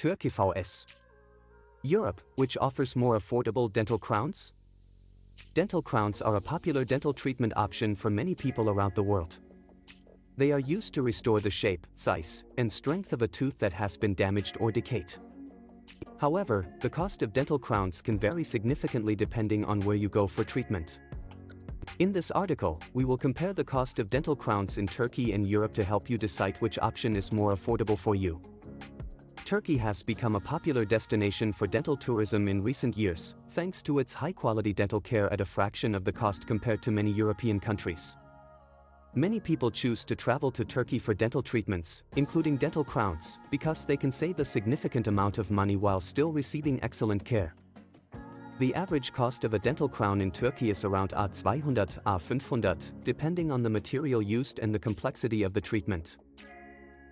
Turkey vs. Europe, which offers more affordable dental crowns? Dental crowns are a popular dental treatment option for many people around the world. They are used to restore the shape, size, and strength of a tooth that has been damaged or decayed. However, the cost of dental crowns can vary significantly depending on where you go for treatment. In this article, we will compare the cost of dental crowns in Turkey and Europe to help you decide which option is more affordable for you. Turkey has become a popular destination for dental tourism in recent years, thanks to its high-quality dental care at a fraction of the cost compared to many European countries. Many people choose to travel to Turkey for dental treatments, including dental crowns, because they can save a significant amount of money while still receiving excellent care. The average cost of a dental crown in Turkey is around $200–500, depending on the material used and the complexity of the treatment.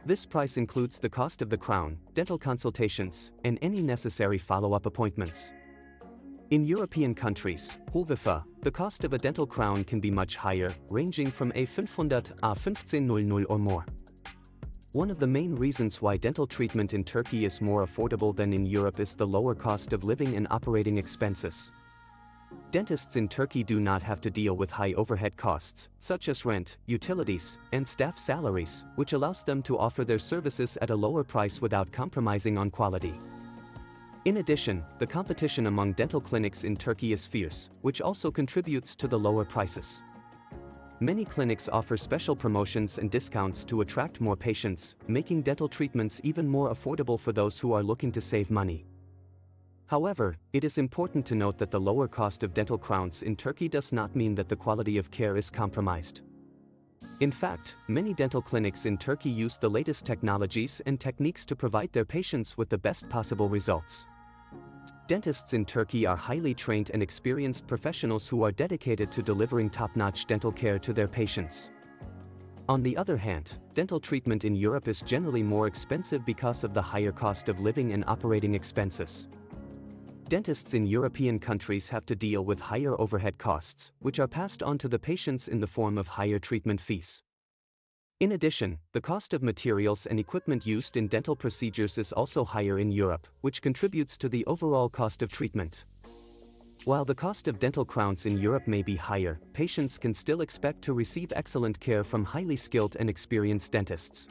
This price includes the cost of the crown, dental consultations, and any necessary follow-up appointments. In European countries, however, the cost of a dental crown can be much higher, ranging from $500–1500 or more. One of the main reasons why dental treatment in Turkey is more affordable than in Europe is the lower cost of living and operating expenses. Dentists in Turkey do not have to deal with high overhead costs, such as rent, utilities, and staff salaries, which allows them to offer their services at a lower price without compromising on quality. In addition, the competition among dental clinics in Turkey is fierce, which also contributes to the lower prices. Many clinics offer special promotions and discounts to attract more patients, making dental treatments even more affordable for those who are looking to save money. However, it is important to note that the lower cost of dental crowns in Turkey does not mean that the quality of care is compromised. In fact, many dental clinics in Turkey use the latest technologies and techniques to provide their patients with the best possible results. Dentists in Turkey are highly trained and experienced professionals who are dedicated to delivering top-notch dental care to their patients. On the other hand, dental treatment in Europe is generally more expensive because of the higher cost of living and operating expenses. Dentists in European countries have to deal with higher overhead costs, which are passed on to the patients in the form of higher treatment fees. In addition, the cost of materials and equipment used in dental procedures is also higher in Europe, which contributes to the overall cost of treatment. While the cost of dental crowns in Europe may be higher, patients can still expect to receive excellent care from highly skilled and experienced dentists.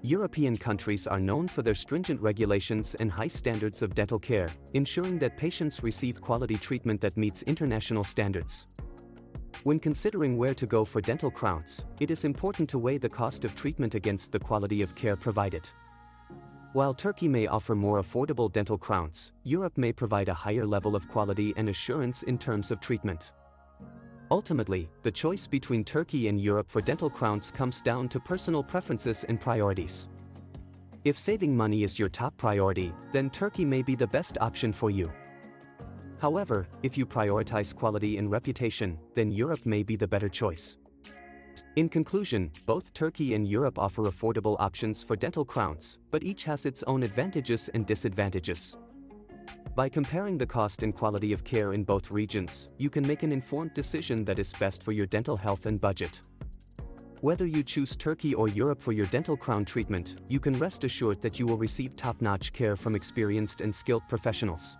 European countries are known for their stringent regulations and high standards of dental care, ensuring that patients receive quality treatment that meets international standards. When considering where to go for dental crowns, it is important to weigh the cost of treatment against the quality of care provided. While Turkey may offer more affordable dental crowns, Europe may provide a higher level of quality and assurance in terms of treatment. Ultimately, the choice between Turkey and Europe for dental crowns comes down to personal preferences and priorities. If saving money is your top priority, then Turkey may be the best option for you. However, if you prioritize quality and reputation, then Europe may be the better choice. In conclusion, both Turkey and Europe offer affordable options for dental crowns, but each has its own advantages and disadvantages. By comparing the cost and quality of care in both regions, you can make an informed decision that is best for your dental health and budget. Whether you choose Turkey or Europe for your dental crown treatment, you can rest assured that you will receive top-notch care from experienced and skilled professionals.